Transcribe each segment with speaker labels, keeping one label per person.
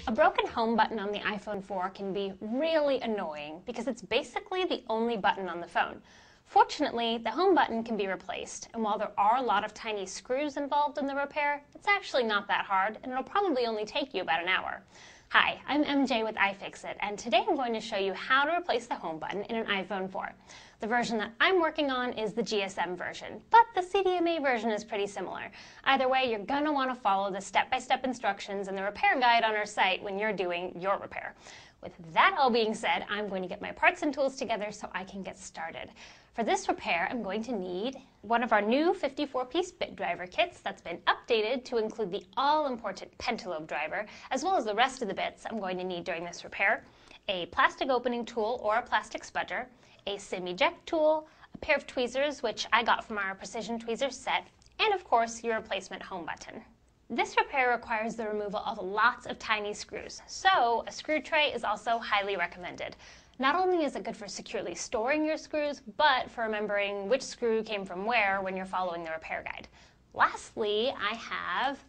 Speaker 1: A broken home button on the iPhone 4 can be really annoying because it's basically the only button on the phone. Fortunately, the home button can be replaced, and while there are a lot of tiny screws involved in the repair, it's actually not that hard, and it'll probably only take you about an hour. Hi, I'm MJ with iFixit, and today I'm going to show you how to replace the home button in an iPhone 4. The version that I'm working on is the GSM version, but the CDMA version is pretty similar. Either way, you're going to want to follow the step-by-step instructions in the repair guide on our site when you're doing your repair. With that all being said, I'm going to get my parts and tools together so I can get started. For this repair, I'm going to need one of our new 54-piece bit driver kits that's been updated to include the all-important pentalobe driver, as well as the rest of the bits I'm going to need during this repair, a plastic opening tool or a plastic spudger, a SIM eject tool, a pair of tweezers, which I got from our precision tweezers set, and of course your replacement home button. This repair requires the removal of lots of tiny screws, so a screw tray is also highly recommended. Not only is it good for securely storing your screws, but for remembering which screw came from where when you're following the repair guide. Lastly, I have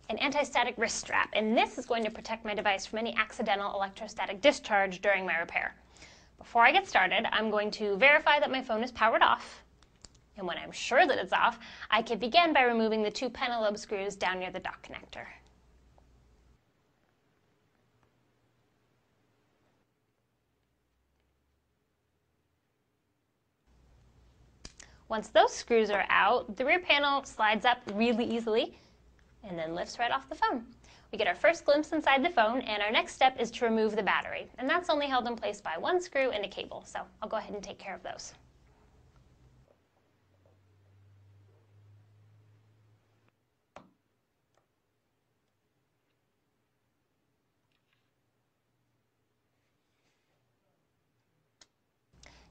Speaker 1: an anti-static wrist strap, and this is going to protect my device from any accidental electrostatic discharge during my repair. Before I get started, I'm going to verify that my phone is powered off. And when I'm sure that it's off, I can begin by removing the two pentalobe screws down near the dock connector. Once those screws are out, the rear panel slides up really easily and then lifts right off the phone. We get our first glimpse inside the phone, and our next step is to remove the battery. And that's only held in place by one screw and a cable, so I'll go ahead and take care of those.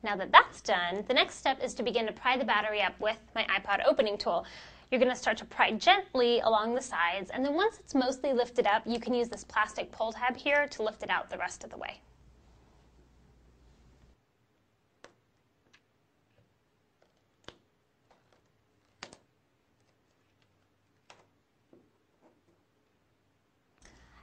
Speaker 1: Now that that's done, the next step is to begin to pry the battery up with my iPod opening tool. You're going to start to pry gently along the sides, and then once it's mostly lifted up, you can use this plastic pull tab here to lift it out the rest of the way.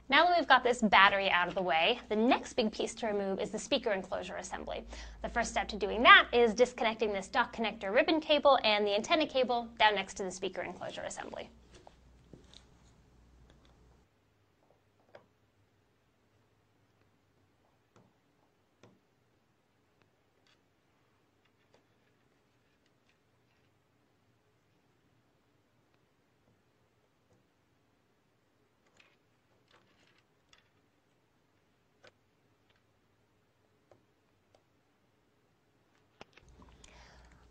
Speaker 1: Now that we've got this battery out of the way, the next big piece to remove is the speaker enclosure assembly. The first step to doing that is disconnecting this dock connector ribbon cable and the antenna cable down next to the speaker enclosure assembly.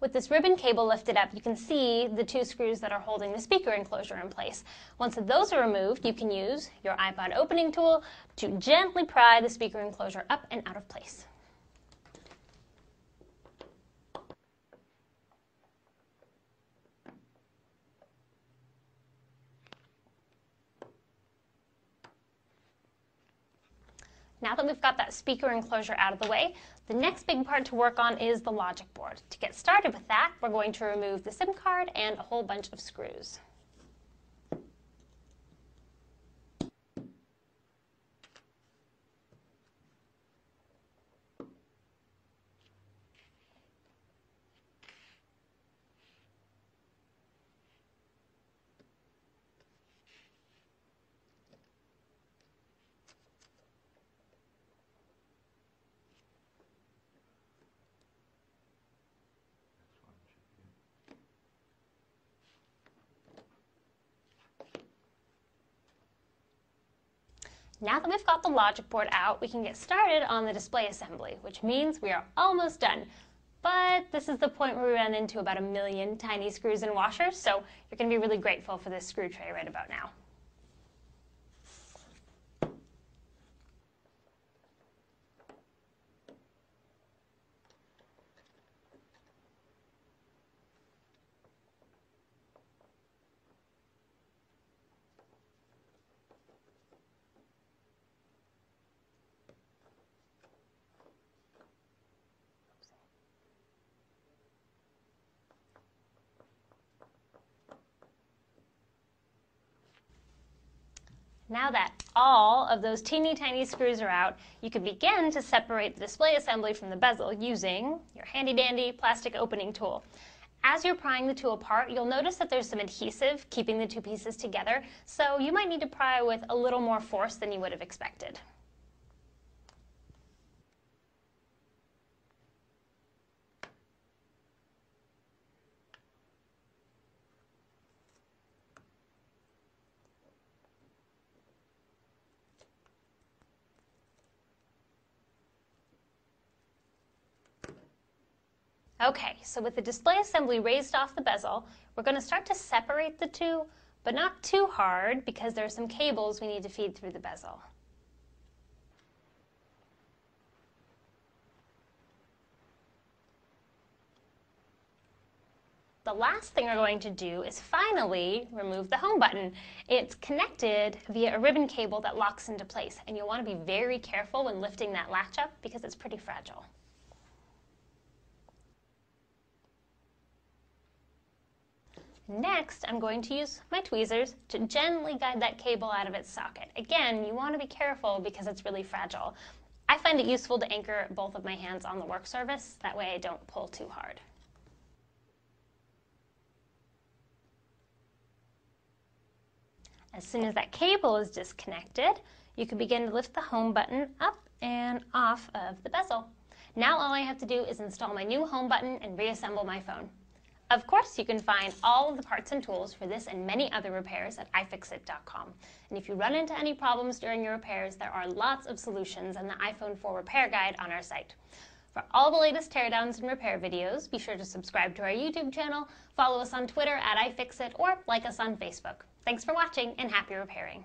Speaker 1: With this ribbon cable lifted up, you can see the two screws that are holding the speaker enclosure in place. Once those are removed, you can use your iPod opening tool to gently pry the speaker enclosure up and out of place. Now that we've got that speaker enclosure out of the way, the next big part to work on is the logic board. To get started with that, we're going to remove the SIM card and a whole bunch of screws. Now that we've got the logic board out, we can get started on the display assembly, which means we are almost done. But this is the point where we run into about 1 million tiny screws and washers, so you're going to be really grateful for this screw tray right about now. Now that all of those teeny tiny screws are out, you can begin to separate the display assembly from the bezel using your handy dandy plastic opening tool. As you're prying the tool apart, you'll notice that there's some adhesive keeping the two pieces together, so you might need to pry with a little more force than you would have expected. Okay, so with the display assembly raised off the bezel, we're going to start to separate the two, but not too hard because there are some cables we need to feed through the bezel. The last thing we're going to do is finally remove the home button. It's connected via a ribbon cable that locks into place, and you'll want to be very careful when lifting that latch up because it's pretty fragile. Next, I'm going to use my tweezers to gently guide that cable out of its socket. Again, you want to be careful because it's really fragile. I find it useful to anchor both of my hands on the work surface. That way I don't pull too hard. As soon as that cable is disconnected, you can begin to lift the home button up and off of the bezel. Now all I have to do is install my new home button and reassemble my phone. Of course, you can find all of the parts and tools for this and many other repairs at iFixit.com. And if you run into any problems during your repairs, there are lots of solutions in the iPhone 4 repair guide on our site. For all the latest teardowns and repair videos, be sure to subscribe to our YouTube channel, follow us on Twitter at iFixit, or like us on Facebook. Thanks for watching and happy repairing.